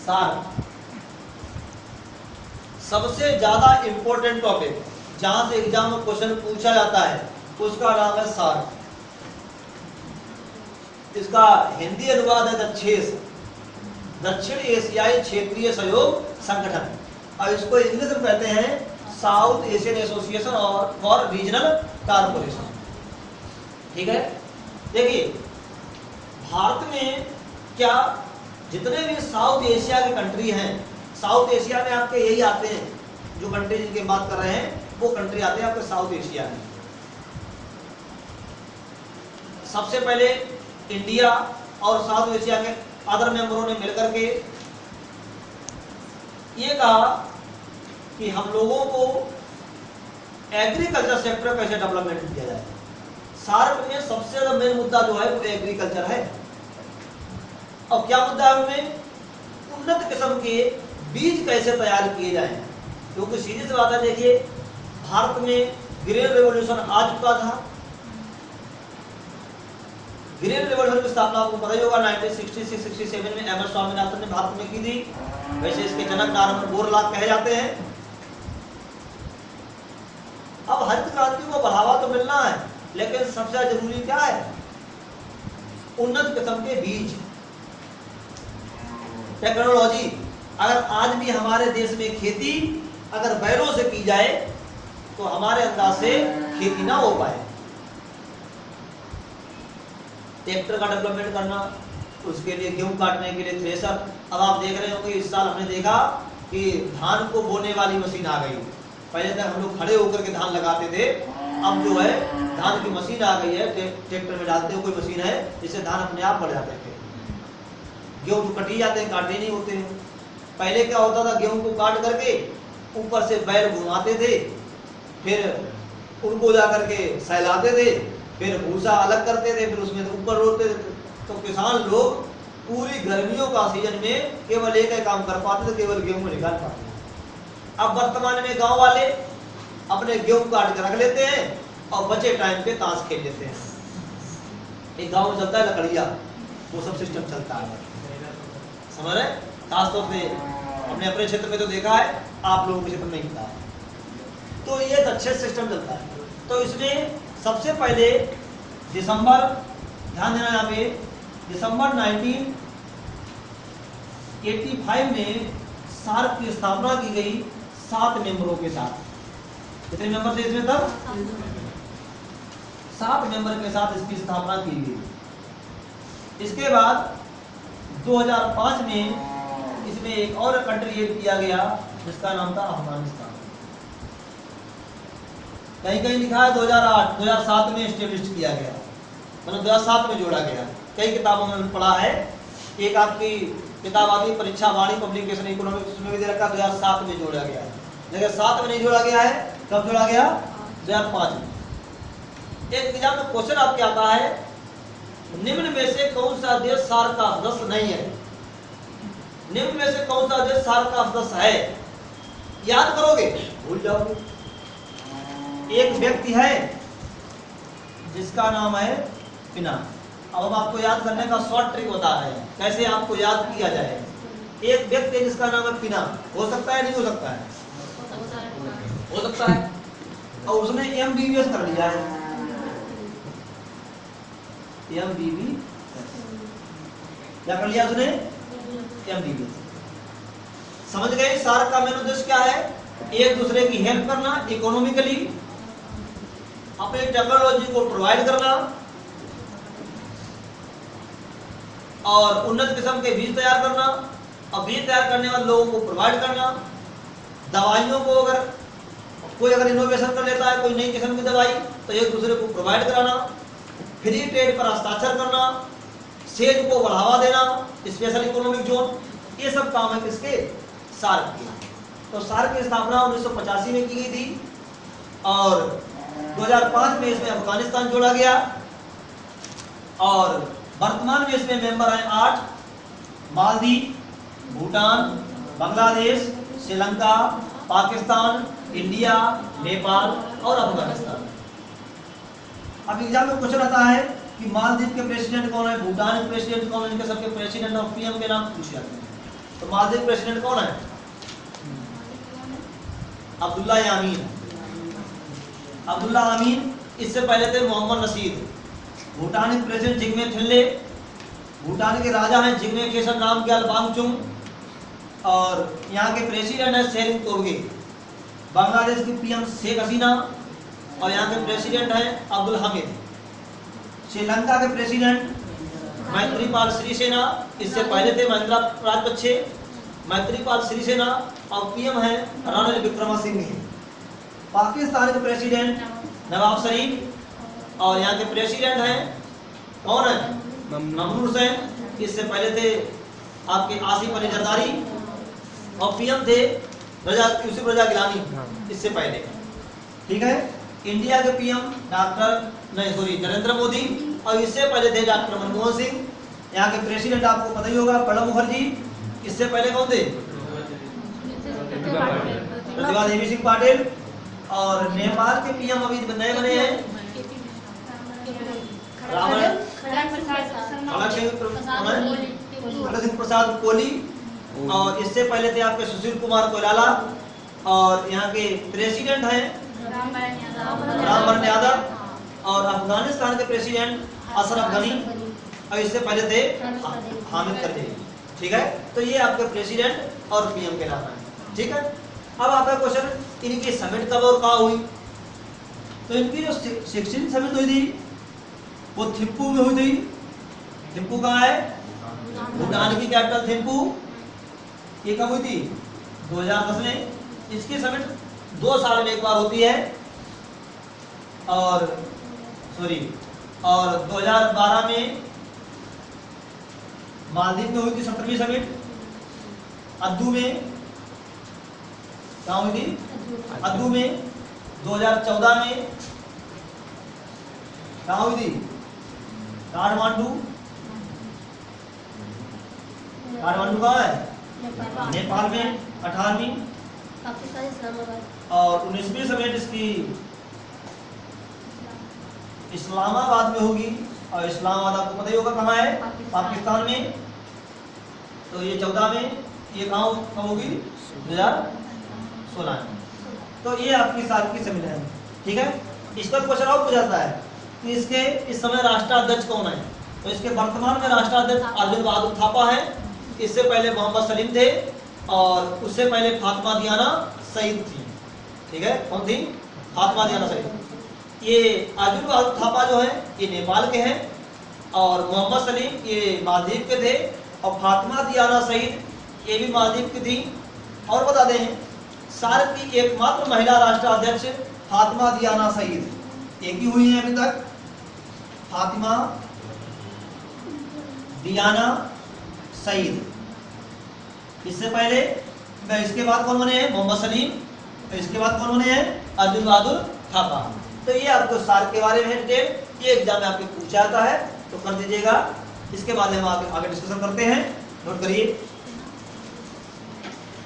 SAARC सबसे ज्यादा important topic जहां से एग्जाम में क्वेश्चन पूछा जाता है उसका नाम है सार्क। इसका हिंदी अनुवाद है दक्षिण एशियाई क्षेत्रीय सहयोग संगठन, और इसको इंग्लिश में कहते हैं साउथ एशियन एसोसिएशन और फॉर रीजनल कॉर्पोरेशन। ठीक है, देखिए भारत में क्या जितने भी साउथ एशिया के कंट्री हैं, साउथ एशिया में आपके यही आते हैं, जो कंट्री जिनकी बात कर रहे हैं वो कंट्री आते हैं आपके साउथ एशिया में। सबसे पहले इंडिया और साउथ एशिया के अदर मेंबरों ने मिलकर के ये कहा कि हम लोगों को एग्रीकल्चर सेक्टर कैसे डेवलपमेंट किया जाए। सार्क में सबसे ज्यादा मेन मुद्दा जो है वो एग्रीकल्चर है। और क्या मुद्दा है उनमें? उन्नत किस्म के बीज कैसे तैयार किए जाएं, क्योंकि सीधी सी बात है, देखिए भारत में ग्रीन रेवोल्यूशन आ चुका था। ग्रीन रेवोल्यूशन की स्थापना आपको पता ही होगा 1966-67 में एम एस स्वामीनाथन ने भारत में की थी। वैसे इसके जनक नारायण बोरलॉग कहे जाते हैं। अब हरित क्रांति को बढ़ावा तो मिलना है, लेकिन सबसे जरूरी क्या है? उन्नत किस्म के बीज, टेक्नोलॉजी। अगर आज भी हमारे देश में खेती अगर बैलों से की जाए तो हमारे अंदाज से खेती ना हो पाए। ट्रैक्टर का डेवलपमेंट करना, उसके लिए गेहूं काटने के लिए थ्रेशर। अब आप देख रहे हो कि इस साल हमने देखा कि धान को बोने वाली मशीन आ गई। पहले तक हम लोग खड़े होकर के धान लगाते थे, अब जो है धान की मशीन आ गई है, ट्रैक्टर में डालते हो कोई मशीन है जिससे धान अपने आप बढ़ जाते थे। गेहूं तो कटी जाते हैं, काटे नहीं होते हैं। पहले क्या होता था, गेहूं को काट करके ऊपर से बैल घुमाते थे, फिर उनको जा करके सहलाते थे, फिर भूसा अलग करते थे, फिर उसमें ऊपर रोते थे। तो किसान लोग पूरी गर्मियों का सीजन में केवल एक ही काम कर पाते थे, केवल गेहूं निकाल पाते थे। अब वर्तमान में गांव वाले अपने गेहूं काट के रख लेते हैं और बचे टाइम पे ताश खेल लेते हैं। एक गांव में चलता है लकड़िया, वो सब सिस्टम चलता है, समझ रहे? खासतौर पे अपने अपने क्षेत्र में तो देखा है, आप लोगों के क्षेत्र में नहीं पता है। तो ये अच्छे सिस्टम चलता है। तो इसमें सबसे पहले दिसंबर, ध्यान देना यहाँ पे, दिसंबर 1985 में सार्क की स्थापना की गई 7 मेंबरों के साथ। कितने मेंबर थे इसमें तब? 7 मेंबर के साथ इसकी स्थापना की गई। इसके बाद 2005 में इसमें एक और कंट्री ऐड किया गया जिसका नाम था अफगानिस्तान। कहीं कहीं लिखा है 2008, 2007 में एस्टेब्लिश किया गया, मतलब 2007 में जोड़ा गया। कई किताबों में पढ़ा है। एक आपकी किताब आती परीक्षा वाणी पब्लिकेशन इकोनॉमिक्स, उसमें भी दे रखा 2007 में जोड़ा गया है, लेकिन 7 में नहीं जोड़ा गया है। कब जोड़ा गया? 2005 में। एक एग्जाम में क्वेश्चन आपके आता है, निम्न में से कौन सा देश सार्क का सदस्य नहीं है? निम्न में से कौन सा देश सार्क का सदस्य है? याद करोगे, भूल जाओगे। एक व्यक्ति है जिसका नाम है पिना। अब हम आपको याद करने का शॉर्ट ट्रिक बता रहे हैं, कैसे आपको याद किया जाए। एक व्यक्ति है जिसका नाम है पिना, हो सकता है नहीं हो सकता है? हो सकता है। और उसने MBBS कर लिया है, MBBS क्या कर लिया उसने? MBBS। समझ गए सार्क का मेन उद्देश्य क्या है? एक दूसरे की हेल्प करना, इकोनॉमिकली अपनी टेक्नोलॉजी को प्रोवाइड करना और उन्नत किस्म के बीज तैयार करना, और बीज तैयार करने वाले लोगों को प्रोवाइड करना। दवाइयों को अगर इनोवेशन कर लेता है कोई नई किस्म की दवाई, तो एक दूसरे को प्रोवाइड कराना। फ्री ट्रेड पर हस्ताक्षर करना, सेज को बढ़ावा देना, स्पेशल इकोनॉमिक जोन, ये सब काम है किसके? सार्क के। तो सार्क की स्थापना 1985 में की गई थी और 2005 में इसमें अफगानिस्तान जोड़ा गया। और वर्तमान में इसमें मेंबर हैं 8: मालदीव, भूटान, बांग्लादेश, श्रीलंका, पाकिस्तान, इंडिया, नेपाल और अफगानिस्तान। अब एग्जाम में क्वेश्चन आता है कि मालदीव के प्रेसिडेंट कौन है, भूटान के प्रेसिडेंट कौन है, इनके सबके प्रेसिडेंट और PM के नाम पूछे जाते हैं। तो मालदीव प्रेसिडेंट कौन है? अब्दुल्ला यामीन। अब्दुल्ला अमीन। इससे पहले थे मोहम्मद नसीर। भूटान के प्रेसिडेंट जिग्मे खेल्ले। भूटान के राजा हैं जिग्मे खेसर नामग्याल वांगचुक। और यहाँ के प्रेसिडेंट है शेरिंग तोब्गे। बांग्लादेश की पीएम शेख हसीना और यहाँ के प्रेसिडेंट हैं अब्दुल हामिद। श्रीलंका के प्रेसिडेंट मैत्रीपाल सिरिसेना। इससे पहले थे महिंद्रा राजपक्षे। मैत्रीपाल सिरिसेना और पीएम है रानिल विक्रमसिंघे। पाकिस्तान के प्रेसिडेंट नवाब शरीफ और यहाँ के प्रेसिडेंट हैं कौन है? ममनून हुसैन। इससे पहले थे आपके आसिफ अली जरदारी और पीएम थे यूसुफ रजा गिलानी इससे पहले। ठीक है। इंडिया के पीएम नरेंद्र मोदी और इससे पहले थे डॉक्टर मनमोहन सिंह। यहाँ के प्रेसिडेंट आपको पता ही होगा प्रणब मुखर्जी। इससे पहले कौन थे? प्रतिभा देवी सिंह पाटिल। और नेपाल के पीएम अभी नए बने हैं सिंह प्रसाद कोली। और इससे पहले थे आपके सुशील कुमार कोइराला। और यहाँ के प्रेसिडेंट हैं रामवरण यादव। और अफगानिस्तान के प्रेसिडेंट अशरफ गनी और इससे पहले थे हामिद करज़ई। ठीक है। तो ये आपके प्रेसिडेंट और पीएम के नाम है। ठीक है। अब आपका क्वेश्चन इनकी समिट कब और कहाँ हुई? तो इनकी जो 16 समिट हुई थी वो थिम्पू में हुई थी। थिम्पू कहाँ है? भूटान की कैपिटल थिम्पू। ये कब हुई थी? 2010 में। इसकी समिट 2 साल में एक बार होती है। और 2012 में मालदीव में हुई थी 17वीं समिट। अद्दू में कहाँ हुई थी? अद्दू में। 2014 में कहाँ हुई थी? काठमांडू। काठमांडू कहाँ है? नेपाल में 18वीं। और 19वीं समिट इसकी इस्लामाबाद में होगी। और इस्लामाबाद आपको पता ही होगा कहाँ है? पाकिस्तान में। तो ये 14 में। ये कहाँ कब होगी? 2016 में। तो ये आपकी साल की समिट है। ठीक है। इस पर क्वेश्चन और पूछा जाता है कि इसके इस समय राष्ट्राध्यक्ष कौन है? तो इसके वर्तमान में राष्ट्राध्यक्ष अर्जुन बहादुर थापा है। इससे पहले मोहम्मद सलीम थे और उससे पहले फातिमा दियाना सईद थी। ठीक है। कौन थी? फातिमा दियाना सईद। ये अर्जुन बहादुर थापा जो है ये नेपाल के हैं और मोहम्मद सलीम ये मालदीव के थे और फातिमा दियाना सईद ये भी मालदीव की थी। और बता दें सार्क की एकमात्र महिला राष्ट्राध्यक्ष फातिमा दियाना सईद एक ही हुई है अभी तक। फातिमा दियाना सईद। इससे पहले इसके बाद कौन बने हैं? मोहम्मद सलीम। इसके बाद कौन बने हैं? अर्जुन बहादुर थापा। तो ये आपको सार्क के बारे में डिटेल ये एग्जाम में आपके पूछा जाता है तो कर दीजिएगा। इसके बाद हम आगे डिस्कशन करते हैं। नोट करिए।